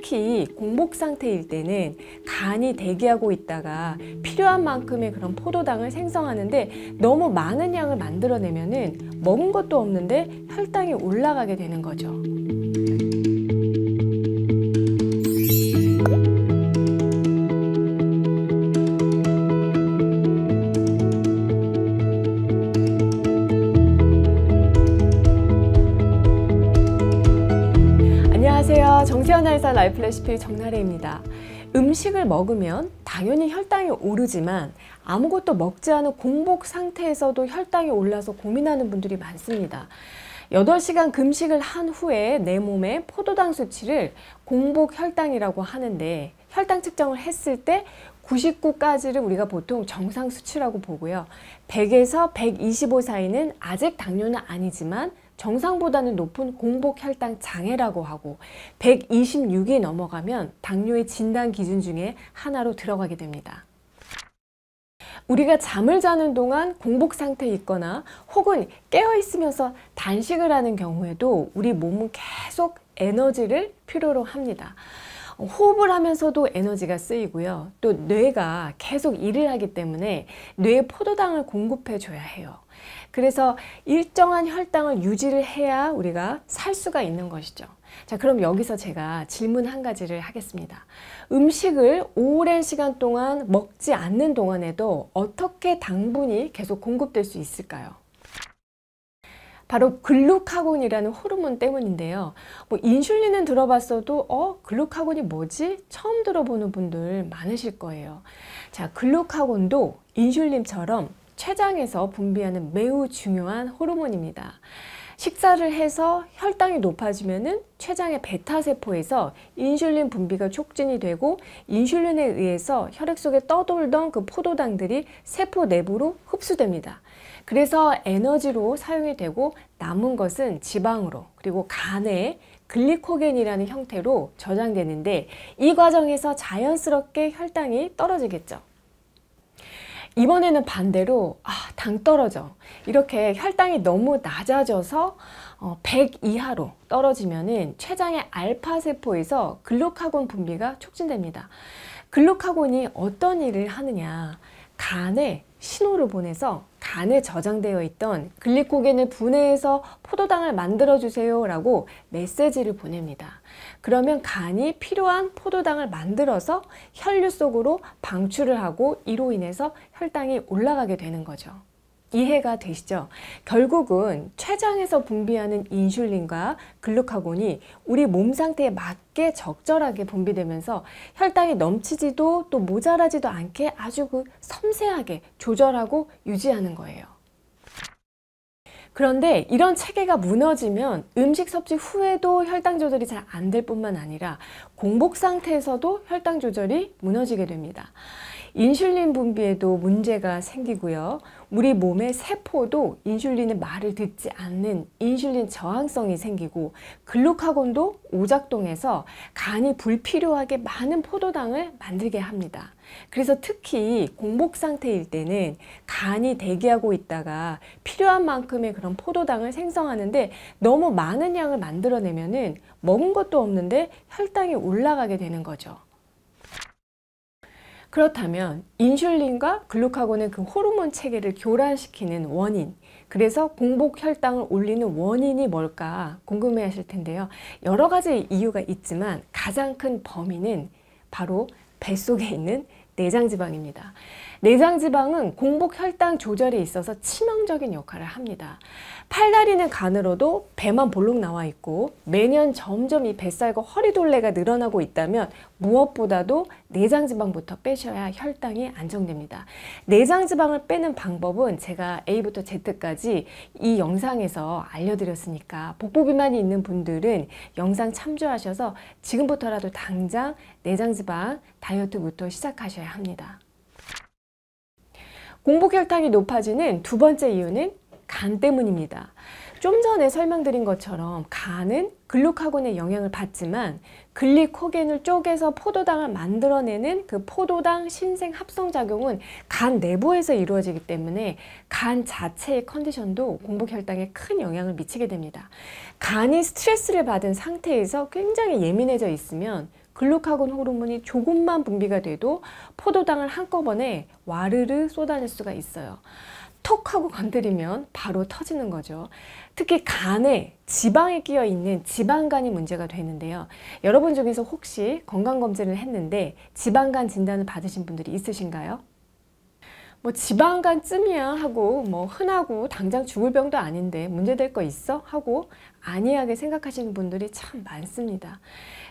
특히 공복 상태일 때는 간이 대기하고 있다가 필요한 만큼의 그런 포도당을 생성하는데 너무 많은 양을 만들어내면은 먹은 것도 없는데 혈당이 올라가게 되는 거죠. 안녕하세요. 정세현아이사 라이프 레시피 정나래입니다. 음식을 먹으면 당연히 혈당이 오르지만 아무것도 먹지 않은 공복 상태에서도 혈당이 올라서 고민하는 분들이 많습니다. 8시간 금식을 한 후에 내 몸의 포도당 수치를 공복 혈당이라고 하는데, 혈당 측정을 했을 때 99까지를 우리가 보통 정상 수치라고 보고요. 100에서 125 사이는 아직 당뇨는 아니지만 정상보다는 높은 공복 혈당 장애라고 하고, 126이 넘어가면 당뇨의 진단 기준 중에 하나로 들어가게 됩니다. 우리가 잠을 자는 동안 공복 상태에 있거나 혹은 깨어 있으면서 단식을 하는 경우에도 우리 몸은 계속 에너지를 필요로 합니다. 호흡을 하면서도 에너지가 쓰이고요. 또 뇌가 계속 일을 하기 때문에 뇌에 포도당을 공급해 줘야 해요. 그래서 일정한 혈당을 유지를 해야 우리가 살 수가 있는 것이죠. 자, 그럼 여기서 제가 질문 한 가지를 하겠습니다. 음식을 오랜 시간 동안 먹지 않는 동안에도 어떻게 당분이 계속 공급될 수 있을까요? 바로 글루카곤이라는 호르몬 때문인데요. 인슐린은 들어봤어도 글루카곤이 뭐지? 처음 들어보는 분들 많으실 거예요. 자, 글루카곤도 인슐린처럼 췌장에서 분비하는 매우 중요한 호르몬입니다. 식사를 해서 혈당이 높아지면은 췌장의 베타세포에서 인슐린 분비가 촉진이 되고, 인슐린에 의해서 혈액 속에 떠돌던 그 포도당들이 세포 내부로 흡수됩니다. 그래서 에너지로 사용이 되고 남은 것은 지방으로, 그리고 간에 글리코겐이라는 형태로 저장되는데, 이 과정에서 자연스럽게 혈당이 떨어지겠죠. 이번에는 반대로 당 떨어져, 이렇게 혈당이 너무 낮아져서 100 이하로 떨어지면은 췌장의 알파세포에서 글루카곤 분비가 촉진됩니다. 글루카곤이 어떤 일을 하느냐, 간에 신호를 보내서 간에 저장되어 있던 글리코겐을 분해해서 포도당을 만들어주세요 라고 메시지를 보냅니다. 그러면 간이 필요한 포도당을 만들어서 혈류 속으로 방출을 하고, 이로 인해서 혈당이 올라가게 되는 거죠. 이해가 되시죠? 결국은 췌장에서 분비하는 인슐린과 글루카곤이 우리 몸 상태에 맞게 적절하게 분비되면서 혈당이 넘치지도 또 모자라지도 않게 아주 섬세하게 조절하고 유지하는 거예요. 그런데 이런 체계가 무너지면 음식 섭취 후에도 혈당 조절이 잘 안 될 뿐만 아니라 공복 상태에서도 혈당 조절이 무너지게 됩니다. 인슐린 분비에도 문제가 생기고요. 우리 몸의 세포도 인슐린의 말을 듣지 않는 인슐린 저항성이 생기고, 글루카곤도 오작동해서 간이 불필요하게 많은 포도당을 만들게 합니다. 그래서 특히 공복 상태일 때는 간이 대기하고 있다가 필요한 만큼의 그런 포도당을 생성하는데 너무 많은 양을 만들어내면은 먹은 것도 없는데 혈당이 올라가게 되는 거죠. 그렇다면 인슐린과 글루카곤의 그 호르몬 체계를 교란시키는 원인, 그래서 공복 혈당을 올리는 원인이 뭘까 궁금해 하실 텐데요. 여러 가지 이유가 있지만 가장 큰 범인은 바로 뱃속에 있는 내장지방입니다. 내장지방은 공복 혈당 조절에 있어서 치명적인 역할을 합니다. 팔다리는 가늘어도 배만 볼록 나와 있고, 매년 점점 이 뱃살과 허리둘레가 늘어나고 있다면 무엇보다도 내장지방부터 빼셔야 혈당이 안정됩니다. 내장지방을 빼는 방법은 제가 A부터 Z까지 이 영상에서 알려드렸으니까 복부비만이 있는 분들은 영상 참조하셔서 지금부터라도 당장 내장지방 다이어트부터 시작하셔야 합니다. 공복 혈당이 높아지는 두 번째 이유는 간 때문입니다. 좀 전에 설명드린 것처럼 간은 글루카곤의 영향을 받지만 글리코겐을 쪼개서 포도당을 만들어내는 그 포도당 신생 합성작용은 간 내부에서 이루어지기 때문에 간 자체의 컨디션도 공복 혈당에 큰 영향을 미치게 됩니다. 간이 스트레스를 받은 상태에서 굉장히 예민해져 있으면 글루카곤 호르몬이 조금만 분비가 돼도 포도당을 한꺼번에 와르르 쏟아낼 수가 있어요. 톡 하고 건드리면 바로 터지는 거죠. 특히 간에 지방이 끼어 있는 지방간이 문제가 되는데요. 여러분 중에서 혹시 건강검진을 했는데 지방간 진단을 받으신 분들이 있으신가요? 뭐 지방간쯤이야 하고 뭐 흔하고 당장 죽을 병도 아닌데 문제될 거 있어? 하고 안이하게 생각하시는 분들이 참 많습니다.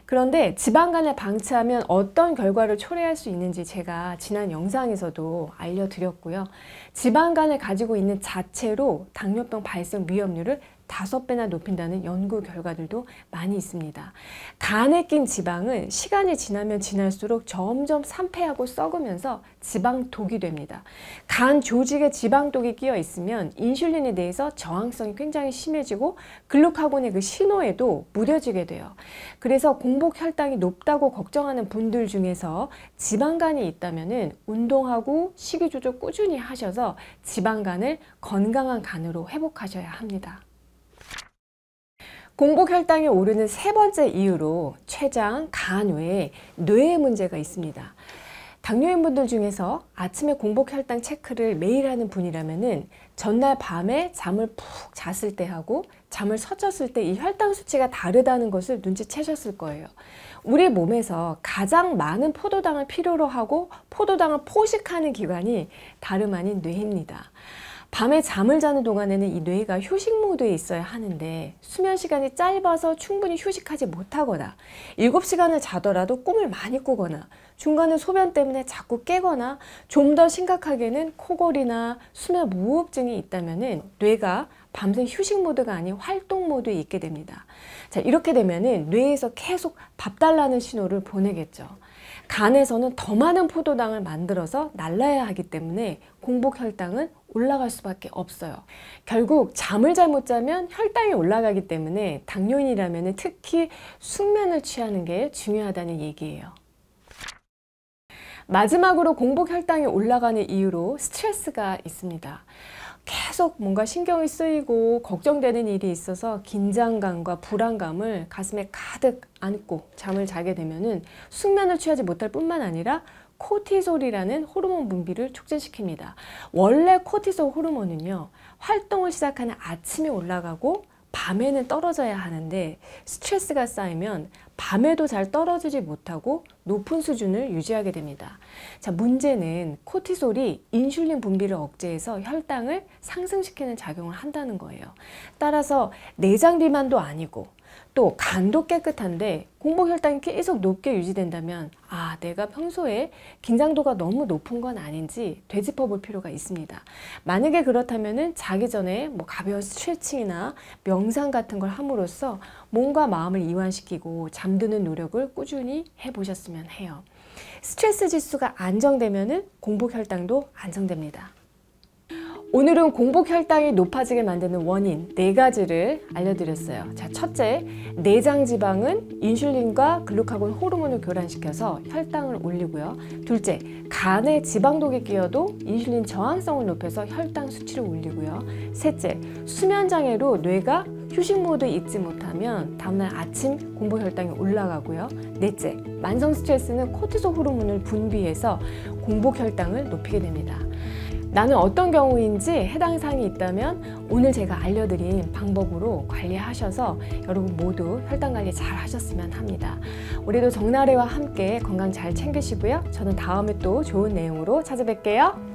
그런데 지방간을 방치하면 어떤 결과를 초래할 수 있는지 제가 지난 영상에서도 알려드렸고요. 지방간을 가지고 있는 자체로 당뇨병 발생 위험률을 5배나 높인다는 연구 결과들도 많이 있습니다. 간에 낀 지방은 시간이 지나면 지날수록 점점 산패하고 썩으면서 지방독이 됩니다. 간 조직에 지방독이 끼어 있으면 인슐린에 대해서 저항성이 굉장히 심해지고 글루카곤의 그 신호에도 무뎌지게 돼요. 그래서 공복 혈당이 높다고 걱정하는 분들 중에서 지방간이 있다면은 운동하고 식이 조절 꾸준히 하셔서 지방간을 건강한 간으로 회복하셔야 합니다. 공복 혈당이 오르는 세 번째 이유로 췌장, 간 외에 뇌에 문제가 있습니다. 당뇨인분들 중에서 아침에 공복 혈당 체크를 매일 하는 분이라면은 전날 밤에 잠을 푹 잤을 때 하고 잠을 설쳤을 때 이 혈당 수치가 다르다는 것을 눈치채셨을 거예요. 우리 몸에서 가장 많은 포도당을 필요로 하고 포도당을 포식하는 기관이 다름 아닌 뇌입니다. 밤에 잠을 자는 동안에는 이 뇌가 휴식 모드에 있어야 하는데 수면 시간이 짧아서 충분히 휴식하지 못하거나 7시간을 자더라도 꿈을 많이 꾸거나 중간에 소변 때문에 자꾸 깨거나 좀 더 심각하게는 코골이나 수면 무호흡증이 있다면은 뇌가 밤새 휴식 모드가 아닌 활동 모드에 있게 됩니다. 자, 이렇게 되면은 뇌에서 계속 밥 달라는 신호를 보내겠죠. 간에서는 더 많은 포도당을 만들어서 날라야 하기 때문에 공복 혈당은 올라갈 수밖에 없어요. 결국 잠을 잘 못 자면 혈당이 올라가기 때문에 당뇨인이라면 특히 숙면을 취하는 게 중요하다는 얘기예요. 마지막으로 공복 혈당이 올라가는 이유로 스트레스가 있습니다. 계속 뭔가 신경이 쓰이고 걱정되는 일이 있어서 긴장감과 불안감을 가슴에 가득 안고 잠을 자게 되면은 숙면을 취하지 못할 뿐만 아니라 코티솔이라는 호르몬 분비를 촉진시킵니다. 원래 코티솔 호르몬은요, 활동을 시작하는 아침에 올라가고 밤에는 떨어져야 하는데 스트레스가 쌓이면 밤에도 잘 떨어지지 못하고 높은 수준을 유지하게 됩니다. 자, 문제는 코티솔이 인슐린 분비를 억제해서 혈당을 상승시키는 작용을 한다는 거예요. 따라서 내장 비만도 아니고 또 간도 깨끗한데 공복 혈당이 계속 높게 유지된다면 내가 평소에 긴장도가 너무 높은 건 아닌지 되짚어 볼 필요가 있습니다. 만약에 그렇다면 자기 전에 가벼운 스트레칭이나 명상 같은 걸 함으로써 몸과 마음을 이완시키고 잠드는 노력을 꾸준히 해보셨으면 해요. 스트레스 지수가 안정되면 공복 혈당도 안정됩니다. 오늘은 공복 혈당이 높아지게 만드는 원인 4가지를 알려드렸어요. 자, 첫째, 내장 지방은 인슐린과 글루카곤 호르몬을 교란시켜서 혈당을 올리고요. 둘째, 간에 지방독이 끼어도 인슐린 저항성을 높여서 혈당 수치를 올리고요. 셋째, 수면 장애로 뇌가 휴식 모드에 있지 못하면 다음날 아침 공복 혈당이 올라가고요. 넷째, 만성 스트레스는 코티솔 호르몬을 분비해서 공복 혈당을 높이게 됩니다. 나는 어떤 경우인지 해당 사항이 있다면 오늘 제가 알려드린 방법으로 관리하셔서 여러분 모두 혈당 관리 잘 하셨으면 합니다. 우리도 정나래와 함께 건강 잘 챙기시고요. 저는 다음에 또 좋은 내용으로 찾아뵐게요.